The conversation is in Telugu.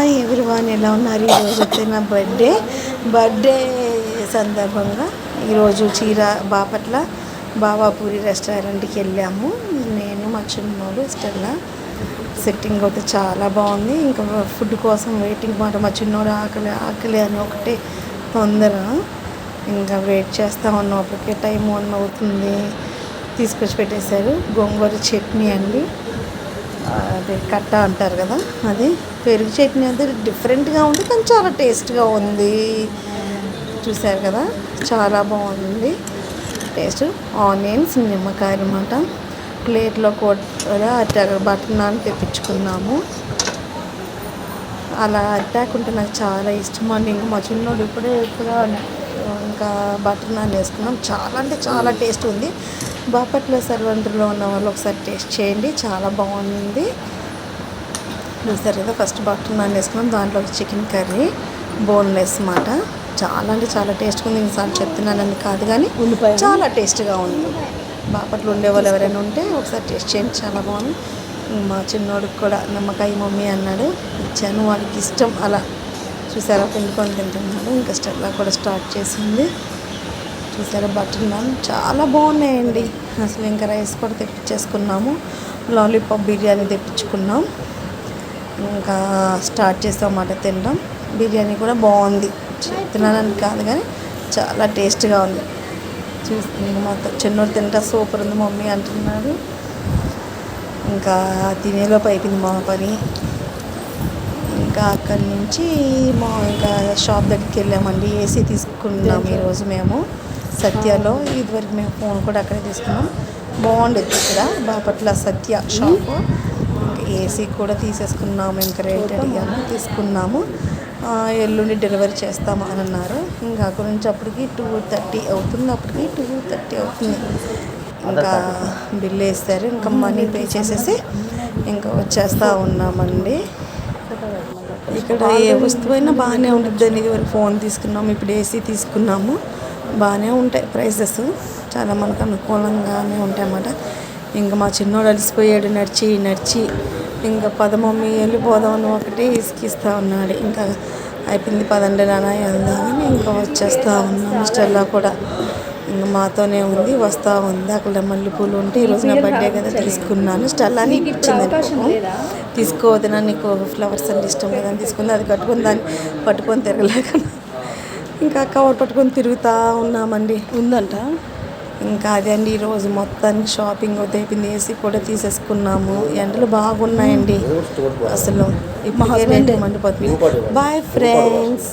హాయ్ ఎవ్రీవన్, ఎలా ఉన్నారు? ఈరోజు అయితే నా బర్త్డే సందర్భంగా ఈరోజు బాపట్ల బాబాపూరి రెస్టారెంట్కి వెళ్ళాము. నేను మా చిన్నోడు స్టెల్లా. సెట్టింగ్ అయితే చాలా బాగుంది. ఇంకా ఫుడ్ కోసం వెయిటింగ్ మాట. మా చిన్నోడు ఆకలి అని ఒకటే తొందర. ఇంకా వెయిట్ చేస్తూ ఉన్నాం. అప్పటికే టైం 1 అవుతుంది. తీసుకొచ్చి పెట్టేశారు. గోంగూర చట్నీ అండి, అదే కట్ట అంటారు కదా, అది పెరుగు చట్నీ. అయితే డిఫరెంట్గా ఉంది కానీ చాలా టేస్ట్గా ఉంది. చూసారు కదా, చాలా బాగుంది టేస్ట్. ఆనియన్స్, నిమ్మకాయ అన్నమాట. ప్లేట్లో కూడా బటర్ నాన్ తెప్పించుకున్నాము. అలా అటాక్ ఉంటే నాకు చాలా ఇష్టం అండి. ఇంకా మా చిన్నోడు ఇప్పుడే ఇంకా బటర్ నాన్ వేసుకున్నాం. చాలా అంటే చాలా టేస్ట్ ఉంది. బాపట్ల సర్వంటలో ఉన్న వాళ్ళు ఒకసారి టేస్ట్ చేయండి, చాలా బాగుంది. చూసారు కదా, ఫస్ట్ బటర్ నాన్ వేసుకున్నాం. దాంట్లో చికెన్ కర్రీ బోన్లెస్ మాట. చాలా అంటే చాలా టేస్ట్గా ఉంది. ఇంకోసారి చెప్తున్నానని కాదు కానీ చాలా టేస్ట్గా ఉంది. బాపట్ల ఉండేవాళ్ళు ఎవరైనా ఉంటే ఒకసారి టేస్ట్ చేయండి, చాలా బాగుంది. మా చిన్నోడికి కూడా నిమ్మకాయ మమ్మీ అన్నాడు, ఇచ్చాను. వాడికి ఇష్టం. అలా చూసారా, పిండుకొని తింటున్నాడు. ఇంకా స్టెల్లా కూడా స్టార్ట్ చేసింది. చూసారా, బటర్ నాన్ చాలా బాగున్నాయండి అసలు. ఇంకా రైస్ కూడా తెప్పించేసుకున్నాము. లాలీపాప్ బిర్యానీ తెప్పించుకున్నాం. ఇంకా స్టార్ట్ చేసామన్నమాట తినడం. బిర్యానీ కూడా బాగుంది. చెప్తున్నానని కాదు కానీ చాలా టేస్ట్గా ఉంది. చూస్తుంది మా చిన్నోడు తింటా సూపర్ ఉంది మమ్మీ అంటున్నాడు. ఇంకా తినేలోపు అయిపోయింది మా పని. ఇంకా అక్కడి నుంచి ఇంకా షాప్ దగ్గరికి వెళ్ళామండి. ఏసీ తీసుకున్నాం ఈరోజు మేము సత్యలో. ఇదివరకు మేము ఫోన్ కూడా అక్కడే తీసుకున్నాం. బాగుండేది ఇక్కడ బాపట్ల సత్య షాపు. ఇంకా ఏసీ కూడా తీసేసుకున్నాము. ఇంకా రేట్ అడిగాము, తీసుకున్నాము. ఎల్లుండి డెలివరీ చేస్తాము అని అన్నారు. ఇంకా అక్కడి నుంచి అప్పటికి 2:30 అవుతుంది. అప్పటికి 2:30 అవుతుంది. ఇంకా బిల్ వేస్తారు. ఇంకా మనీ పే చేసేసి ఇంకా వచ్చేస్తూ ఉన్నామండి. ఇక్కడ ఏ వస్తువైనా బాగానే ఉంటుందని ఇదివరకు ఫోన్ తీసుకున్నాము, ఇప్పుడు ఏసీ తీసుకున్నాము. బాగానే ఉంటాయి ప్రైసెస్, చాలా మనకు అనుకూలంగానే ఉంటాయి అన్నమాట. ఇంకా మా చిన్నోడు అలసిపోయాడు నడిచి. ఇంకా మమ్మీ వెళ్ళిపోదామని ఒకటే ఇసుకిస్తూ ఉన్నాడు. ఇంకా అయిపోయింది, పదండి నాన్న వెళ్దామని ఇంకా వచ్చేస్తూ ఉన్నాము. స్టెల్లా కూడా ఇంకా మాతోనే ఉంది, వస్తూ ఉంది. అక్కడ మల్లెపూలు ఉంటే ఈరోజు నా బర్త్డే కదా తీసుకున్నాను. స్టెల్లాని ఇచ్చింది. తీసుకోవద్దునా, నీకు ఫ్లవర్స్ అంటే ఇష్టం లేదని తీసుకుంది. అది కట్టుకుని దాన్ని పట్టుకొని తిరగలేక ఇంకా కవర్ పట్టుకొని తిరుగుతూ ఉన్నామండి. ఉందంట. ఇంకా అదే అండి ఈరోజు మొత్తానికి షాపింగ్ అయిపోయింది. ఏసీ కూడా తీసేసుకున్నాము. ఎండలు బాగున్నాయండి అసలు. ఇప్పుడు మండిపోతుంది. Bye friends.